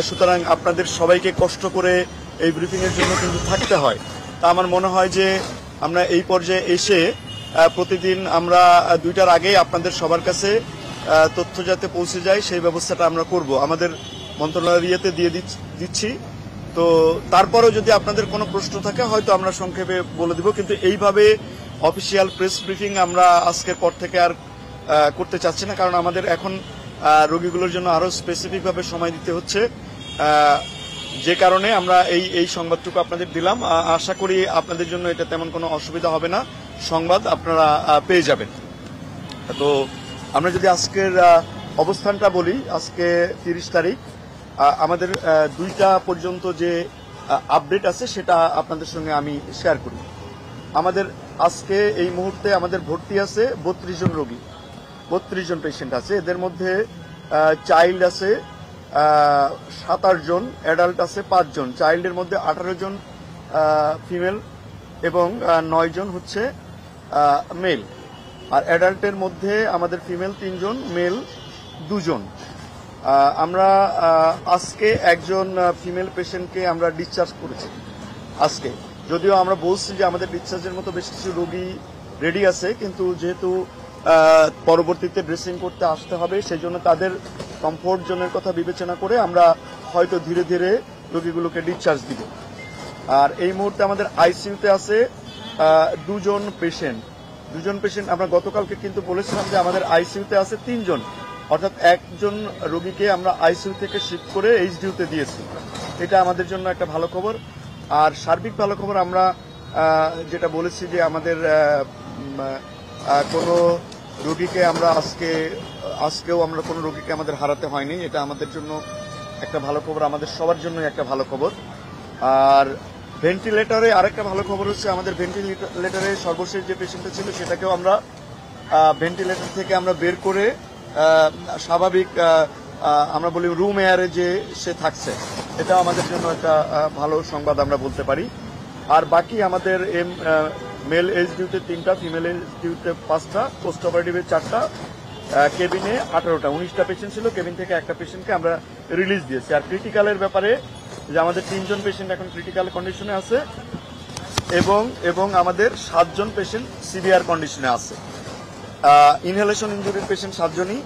সুতরাং আপনাদের সবাইকে কষ্ট করে এই ব্রিফিং এর জন্য কিন্তু থাকতে হয়। তা আমার মনে হয় যে আমরা এই পর্যায়ে এসে প্রতিদিন আমরা 2টার আগেই আপনাদের সবার কাছে তথ্য যাতে পৌঁছে যায় সেই ব্যবস্থাটা আমরা করব। আমাদের মন্ত্রণালয়তে দিয়ে দিচ্ছি। তো তারপরেও যদি আপনাদের কোনো প্রশ্ন থাকে হয়তো আমরা সংক্ষেপে বলে দিব, কিন্তু এইভাবে অফিসিয়াল প্রেস ব্রিফিং আমরা আজকের পর থেকে আর করতে চাচ্ছি না, কারণ আমাদের এখন রোগীগুলোর জন্য আরো স্পেসিফিক ভাবে সময় দিতে হচ্ছে, যে কারণে আমরা এই সংবাদটুকু আপনাদের দিলাম। আশা করি আপনাদের জন্য এটা তেমন কোনো অসুবিধা হবে না, সংবাদ আপনারা পেয়ে যাবেন। তো আমরা যদি আজকের অবস্থানটা বলি, আজকে 30 তারিখ, আমাদের 2টা পর্যন্ত যে আপডেট আছে সেটা আপনাদের সঙ্গে আমি শেয়ার করি। আমাদের আজকে এই মুহূর্তে আমাদের ভর্তি আছে 32 জন রোগী, 32 জন পেশেন্ট আছে। এদের মধ্যে চাইল্ড আছে 27 জন, অ্যাডাল্ট আছে 5 জন। চাইল্ডের মধ্যে 18 জন ফিমেল এবং 9 জন হচ্ছে মেল। আর অ্যাডাল্টের মধ্যে আমাদের ফিমেল 3 জন, মেল 2 জন। আমরা আজকে একজন ফিমেল পেশেন্টকে আমরা ডিসচার্জ করেছি আজকে, যদিও আমরা বলছি যে আমাদের ডিসচার্জের মতো বেশ কিছু রোগী রেডি আছে, কিন্তু যেহেতু পরবর্তীতে ড্রেসিং করতে আসতে হবে সেই জন্য তাদের কমফোর্ট জোনের কথা বিবেচনা করে আমরা হয়তো ধীরে ধীরে রোগীগুলোকে ডিসচার্জ দিব। আর এই মুহূর্তে আমাদের আইসিইউতে আছে 2 জন পেশেন্ট। আমরা গতকালকে কিন্তু বলেছিলাম যে আমাদের আইসিইউতে আছে 3 জন, অর্থাৎ একজন রোগীকে আমরা আইসিইউ থেকে শিফট করে এইচডিইউতে দিয়েছি। এটা আমাদের জন্য একটা ভালো খবর। আর সার্বিক ভালো খবর আমরা যেটা বলেছি যে আমাদের কোনো রোগীকে আমরা আজকেও আমরা কোনো রোগীকে আমাদের হারাতে হয়নি, এটা আমাদের জন্য একটা ভালো খবর, আমাদের সবার জন্য একটা ভালো খবর। আর ভেন্টিলেটরে আরেকটা ভালো খবর হচ্ছে আমাদের ভেন্টিলেটরে সর্বশেষ যে পেশেন্টটা ছিল সেটাকেও আমরা ভেন্টিলেটর থেকে আমরা বের করে স্বাভাবিক আমরা বলি রুম এয়ারে যে সে থাকছে, এটা আমাদের জন্য একটা ভালো সংবাদ আমরা বলতে পারি। আর বাকি আমাদের মেল এইচডিইউতে 3টা, ফিমেল এইচডিইউতে 5টা, পোস্ট অপারেটিভে 4টা, কেবিনে 18টা, 19টা পেশেন্ট ছিল। কেবিন থেকে একটা পেশেন্টকে আমরা রিলিজ দিয়েছি। আর ক্রিটিক্যালের ব্যাপারে যে আমাদের 3 জন পেশেন্ট এখন ক্রিটিক্যাল কন্ডিশনে আছে এবং আমাদের 7 জন পেশেন্ট সিভিয়ার কন্ডিশনে আছে। ইনহেলেশন ইনজুরির পেশেন্ট 7 জনই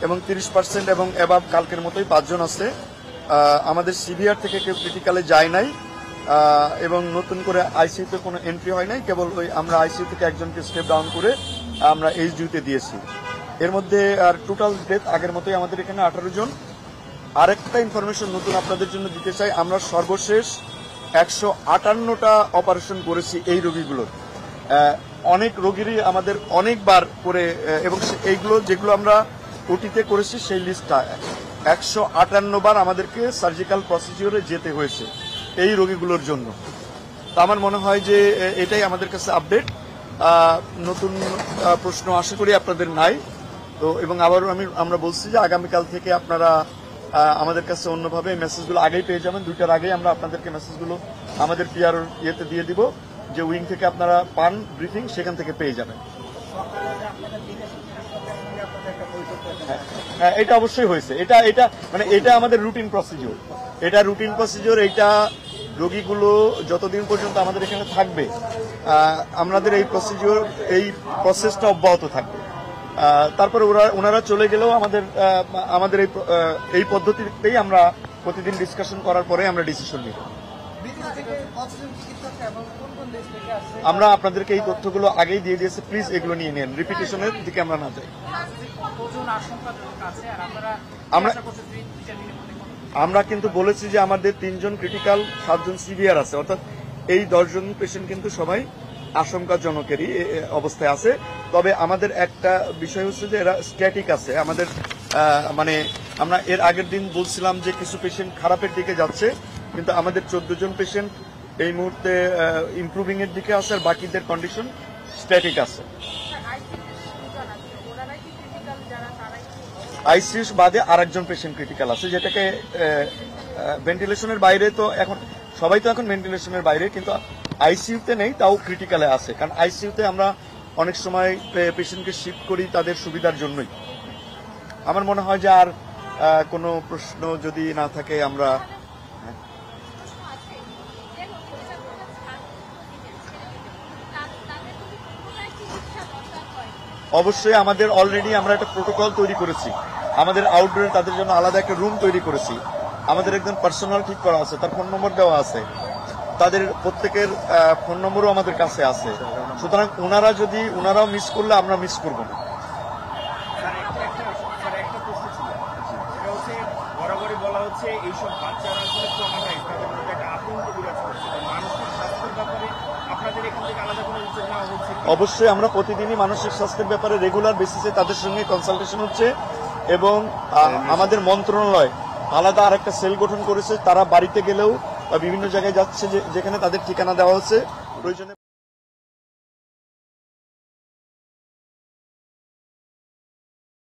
এবং 30% এবং অ্যাবাভ কালকের মতোই 5 জন আছে। আমাদের সিভিয়ার থেকে কেউ ক্রিটিক্যালে যায় নাই এবং নতুন করে আইসিইউতে কোনো এন্ট্রি হয় নাই, কেবল ওই আমরা আইসিইউ থেকে একজনকে স্টেপ ডাউন করে আমরা এইচডিইউতে দিয়েছি। এর মধ্যে আর টোটাল ডেথ আগের মতোই আমাদের এখানে 18 জন। আরেকটা ইনফরমেশন নতুন আপনাদের জন্য দিতে চাই, আমরা সর্বশেষ 158টা অপারেশন করেছি এই রোগীগুলোর। অনেক রোগীরই আমাদের অনেকবার করে, এবং এইগুলো যেগুলো আমরা ওটিতে করেছি সেই লিস্টটা 158 বার আমাদেরকে সার্জিক্যাল প্রসিডিওরে যেতে হয়েছে এই রোগীগুলোর জন্য। তা আমার মনে হয় যে এটাই আমাদের কাছে আপডেট। নতুন প্রশ্ন আশা করি আপনাদের নাই। তো এবং আবারও আমরা বলছি যে আগামীকাল থেকে আপনারা আমাদের কাছে অন্যভাবে মেসেজগুলো আগেই পেয়ে যাবেন। 2টার আগেই আমরা আপনাদেরকে মেসেজগুলো আমাদের পিআর ইয়েতে দিয়ে দিব, যে উইং থেকে আপনারা পান ব্রিফিং, সেখান থেকে পেয়ে যাবেন। হ্যাঁ, এটা অবশ্যই হয়েছে। এটা মানে এটা আমাদের রুটিন প্রসিডিওর, এটা রোগীগুলো যতদিন পর্যন্ত আমাদের এখানে থাকবে আমাদের এই প্রসেসটা অব্যাহত থাকবে। তারপরে ওনারা চলে গেলেও আমাদের এই পদ্ধতিতেই আমরা প্রতিদিন ডিসকাশন করার পরে আমরা ডিসিশন নিব। আমরা আপনাদেরকে এই তথ্যগুলো আগেই দিয়ে দিয়েছি, প্লিজ এগুলো নিয়ে নেন, রিপিটেশনের দিকে আমরা না যাই। আমরা কিন্তু বলেছি যে আমাদের 3 জন ক্রিটিক্যাল, 7 জন সিভিয়ার আছে, অর্থাৎ এই 10 জন পেশেন্ট কিন্তু সবাই আশঙ্কাজনকেরই অবস্থায় আছে। তবে আমাদের একটা বিষয় হচ্ছে যে এরা স্ট্যাটিক আছে। আমাদের মানে আমরা এর আগের দিন বলছিলাম যে কিছু পেশেন্ট খারাপের দিকে যাচ্ছে, কিন্তু আমাদের 14 জন পেশেন্ট এই মুহূর্তে ইমপ্রুভিং এর দিকে আছে, আর বাকিদের কন্ডিশন স্ট্যাটিক আছে। আইসিইউ বাদে আরেকজন পেশেন্ট ক্রিটিক্যাল আছে, যেটাকে ভেন্টিলেশনের বাইরে। তো এখন সবাই তো এখন ভেন্টিলেশনের বাইরে, কিন্তু আইসিইউতে নেই, তাও ক্রিটিক্যালে আছে। কারণ আইসিইউতে আমরা অনেক সময় পেশেন্টকে শিফট করি তাদের সুবিধার জন্যই। আমার মনে হয় যে আর কোনো প্রশ্ন যদি না থাকে আমরা অবশ্যই আমাদের অলরেডি আমরা একটা প্রোটোকল তৈরি করেছি। আমাদের আউটডোরে তাদের জন্য আলাদা একটা রুম তৈরি করেছি। আমাদের একজন পার্সোনাল ঠিক করা আছে, তার ফোন নম্বর দেওয়া আছে, তাদের প্রত্যেকের ফোন নম্বরও আমাদের কাছে আছে। সুতরাং ওনারাও মিস করলে আমরা মিস করবো না। বরাবরই বলা হচ্ছে এইসব বাচ্চারা আসলে ট্রমাটাইজ, তাদের মধ্যে একটা আতঙ্ক বিরাজ করছে। মানসিক স্বাস্থ্যের ব্যাপারে আপনাদের এখান থেকে আলাদা কোনো উদ্যোগ নেওয়া হচ্ছে? অবশ্যই আমরা প্রতিদিনই মানসিক স্বাস্থ্যের ব্যাপারে রেগুলার বেসিসে তাদের সঙ্গে কনসালটেশন হচ্ছে এবং আমাদের মন্ত্রণালয় আলাদা আরেকটা সেল গঠন করেছে। তারা বাড়িতে গেলেও বিভিন্ন জায়গায় যাচ্ছে যেখানে তাদের ঠিকানা দেওয়া হচ্ছে। প্রয়োজনে